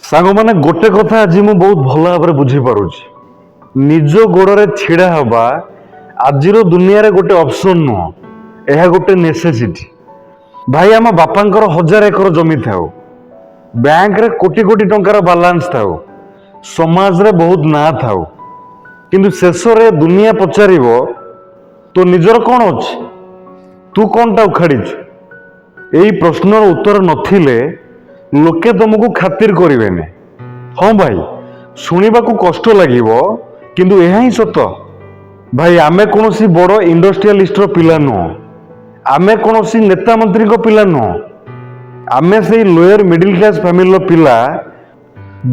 ସାଙ୍ଗମାନେ ଗୋଟେ କଥା ଆଜି ମୁଁ ବହୁତ ଭଲ ଭାବରେ ବୁଝିପାରୁଛି। ନିଜ ଗୋଡ଼ରେ ଛିଡ଼ା ହେବା ଆଜିର ଦୁନିଆରେ ଗୋଟେ ଅପସନ ନୁହଁ, ଏହା ଗୋଟେ ନେସେସିଟି। ଭାଇ, ଆମ ବାପାଙ୍କର 1000 ଏକର ଜମି ଥାଉ, ବ୍ୟାଙ୍କରେ କୋଟି କୋଟି ଟଙ୍କାର ବାଲାନ୍ସ ଥାଉ, ସମାଜରେ ବହୁତ ନାଁ ଥାଉ, କିନ୍ତୁ ଶେଷରେ ଦୁନିଆ ପଚାରିବ ତୋ ନିଜର କ'ଣ ଅଛି, ତୁ କ'ଣଟା ଉଖାଡ଼ିଛୁ? ଏହି ପ୍ରଶ୍ନର ଉତ୍ତର ନଥିଲେ ଲୋକେ ତୁମକୁ ଖାତିର କରିବେନି। ହଁ ଭାଇ, ଶୁଣିବାକୁ କଷ୍ଟ ଲାଗିବ, କିନ୍ତୁ ଏହା ହିଁ ସତ। ଭାଇ, ଆମେ କୌଣସି ବଡ଼ ଇଣ୍ଡଷ୍ଟ୍ରିଆଲିଷ୍ଟର ପିଲା ନୁହଁ, ଆମେ କୌଣସି ନେତା ମନ୍ତ୍ରୀଙ୍କ ପିଲା ନୁହଁ, ଆମେ ସେଇ ଲୋୟର ମିଡିଲ କ୍ଲାସ ଫ୍ୟାମିଲିର ପିଲା,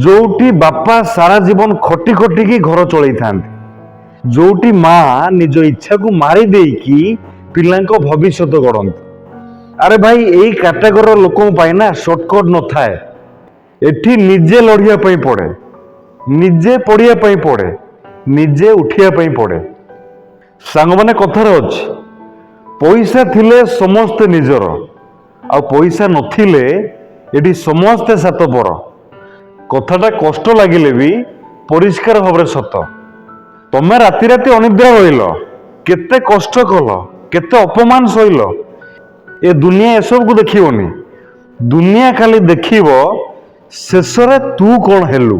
ଯୋଉଠି ବାପା ସାରା ଜୀବନ ଖଟି ଖଟିକି ଘର ଚଳେଇଥାନ୍ତି, ଯୋଉଠି ମା ନିଜ ଇଚ୍ଛାକୁ ମାରି ଦେଇକି ପିଲାଙ୍କ ଭବିଷ୍ୟତ ଗଢ଼ନ୍ତି। ଆରେ ଭାଇ, ଏଇ କାଟାଗୋରୀର ଲୋକଙ୍କ ପାଇଁ ନା ସର୍ଟକଟ୍ ନଥାଏ। ଏଠି ନିଜେ ଲଢ଼ିବା ପାଇଁ ପଡ଼େ, ନିଜେ ପଢ଼ିବା ପାଇଁ ପଡ଼େ, ନିଜେ ଉଠିବା ପାଇଁ ପଡ଼େ। ସାଙ୍ଗମାନେ, କଥାରେ ଅଛି, ପଇସା ଥିଲେ ସମସ୍ତେ ନିଜର, ଆଉ ପଇସା ନଥିଲେ ଏଠି ସମସ୍ତେ ସାତପର। କଥାଟା କଷ୍ଟ ଲାଗିଲେ ବି ପରିଷ୍କାର ଭାବରେ ସତ। ତମେ ରାତି ରାତି ଅନିଦ୍ରା ରହିଲ, କେତେ କଷ୍ଟ କଲ, କେତେ ଅପମାନ ସହିଲ, ଏ ଦୁନିଆ ଏସବୁକୁ ଦେଖିବନି। ଦୁନିଆ ଖାଲି ଦେଖିବ ଶେଷରେ ତୁ କ'ଣ ହେଲୁ।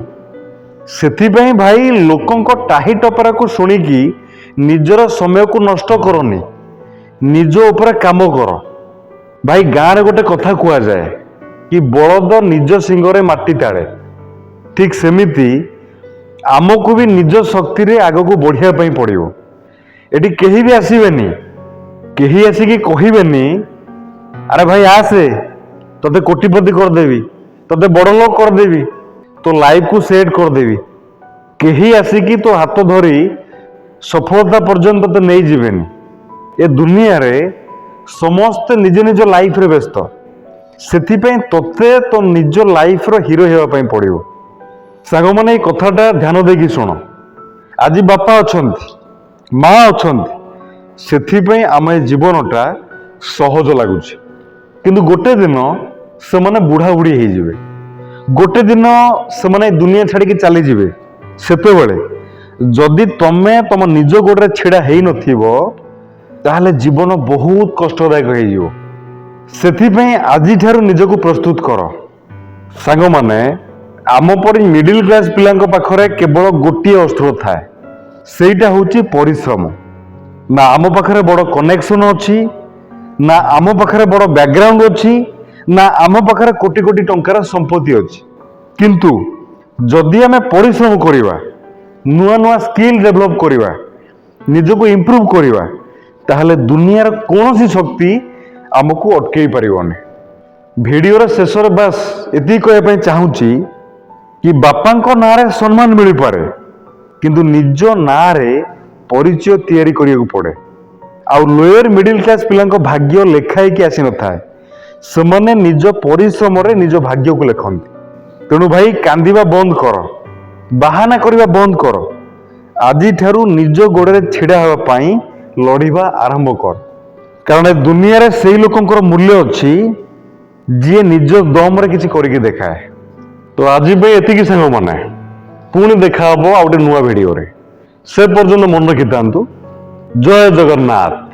ସେଥିପାଇଁ ଭାଇ, ଲୋକଙ୍କ ଟାହି ଟପରାକୁ ଶୁଣିକି ନିଜର ସମୟକୁ ନଷ୍ଟ କରନି, ନିଜ ଉପରେ କାମ କର। ଭାଇ, ଗାଁରେ ଗୋଟେ କଥା କୁହାଯାଏ କି ବଳଦ ନିଜ ଶିଙ୍ଗରେ ମାଟି ତାଳେ। ଠିକ୍ ସେମିତି ଆମକୁ ବି ନିଜ ଶକ୍ତିରେ ଆଗକୁ ବଢ଼ିବା ପାଇଁ ପଡ଼ିବ। ଏଠି କେହି ବି ଆସିବେନି, କେହି ଆସିକି କହିବେନି ଆରେ ଭାଇ ଆସେ, ତତେ କୋଟିପତି କରିଦେବି, ତତେ ବଡ଼ ଲୋକ କରିଦେବି, ତୋ ଲାଇଫକୁ ସେଟ୍ କରିଦେବି। କେହି ଆସିକି ତୋ ହାତ ଧରି ସଫଳତା ପର୍ଯ୍ୟନ୍ତ ତତେ ନେଇଯିବେନି। ଏ ଦୁନିଆରେ ସମସ୍ତେ ନିଜ ନିଜ ଲାଇଫରେ ବ୍ୟସ୍ତ। ସେଥିପାଇଁ ତତେ ତୋ ନିଜ ଲାଇଫର ହିରୋ ହେବା ପାଇଁ ପଡ଼ିବ। ସାଙ୍ଗମାନେ, ଏଇ କଥାଟା ଧ୍ୟାନ ଦେଇକି ଶୁଣ। ଆଜି ବାପା ଅଛନ୍ତି, ମା ଅଛନ୍ତି, ସେଥିପାଇଁ ଆମ ଏ ଜୀବନଟା ସହଜ ଲାଗୁଛି। କିନ୍ତୁ ଗୋଟେ ଦିନ ସେମାନେ ବୁଢ଼ା ବୁଢ଼ୀ ହେଇଯିବେ, ଗୋଟେ ଦିନ ସେମାନେ ଦୁନିଆ ଛାଡ଼ିକି ଚାଲିଯିବେ। ସେତେବେଳେ ଯଦି ତମେ ତମ ନିଜ ଗୋଡ଼ରେ ଛିଡ଼ା ହେଇନଥିବ, ତାହେଲେ ଜୀବନ ବହୁତ କଷ୍ଟଦାୟକ ହେଇଯିବ। ସେଥିପାଇଁ ଆଜିଠାରୁ ନିଜକୁ ପ୍ରସ୍ତୁତ କର। ସାଙ୍ଗମାନେ, ଆମ ପରି ମିଡିଲ କ୍ଲାସ ପିଲାଙ୍କ ପାଖରେ କେବଳ ଗୋଟିଏ ଅସ୍ତ୍ର ଥାଏ, ସେଇଟା ହେଉଛି ପରିଶ୍ରମ। ନା ଆମ ପାଖରେ ବଡ଼ କନେକ୍ସନ ଅଛି, ନା ଆମ ପାଖରେ ବଡ଼ ବ୍ୟାକଗ୍ରାଉଣ୍ଡ ଅଛି, ନା ଆମ ପାଖରେ କୋଟି କୋଟି ଟଙ୍କାର ସମ୍ପତ୍ତି ଅଛି। କିନ୍ତୁ ଯଦି ଆମେ ପରିଶ୍ରମ କରିବା, ନୂଆ ନୂଆ ସ୍କିଲ୍ ଡେଭଲପ୍ କରିବା, ନିଜକୁ ଇମ୍ପ୍ରୁଭ କରିବା, ତାହେଲେ ଦୁନିଆର କୌଣସି ଶକ୍ତି ଆମକୁ ଅଟକେଇ ପାରିବନି। ଭିଡ଼ିଓର ଶେଷରେ ବାସ୍ ଏତିକି କହିବା ପାଇଁ ଚାହୁଁଛି କି ବାପାଙ୍କ ନାଁରେ ସମ୍ମାନ ମିଳିପାରେ, କିନ୍ତୁ ନିଜ ନାଁରେ ପରିଚୟ ତିଆରି କରିବାକୁ ପଡ଼େ। ଆଉ ଲୋୟର ମିଡିଲ କ୍ଲାସ ପିଲାଙ୍କ ଭାଗ୍ୟ ଲେଖା ହେଇକି ଆସିନଥାଏ, ସେମାନେ ନିଜ ପରିଶ୍ରମରେ ନିଜ ଭାଗ୍ୟକୁ ଲେଖନ୍ତି। ତେଣୁ ଭାଇ, କାନ୍ଦିବା ବନ୍ଦ କର, ବାହାନା କରିବା ବନ୍ଦ କର। ଆଜିଠାରୁ ନିଜ ଗୋଡ଼ରେ ଛିଡ଼ା ହେବା ପାଇଁ ଲଢ଼ିବା ଆରମ୍ଭ କର। କାରଣ ଏ ଦୁନିଆରେ ସେଇ ଲୋକଙ୍କର ମୂଲ୍ୟ ଅଛି ଯିଏ ନିଜ ଦମରେ କିଛି କରିକି ଦେଖାଏ। ତ ଆଜି ପାଇଁ ଏତିକି ସାଙ୍ଗମାନେ, ପୁଣି ଦେଖା ହବ ଆଉ ଗୋଟେ ନୂଆ ଭିଡ଼ିଓରେ। ସେ ପର୍ଯ୍ୟନ୍ତ ମନେ ରଖିଥାନ୍ତୁ, ଜୟ ଜଗନ୍ନାଥ।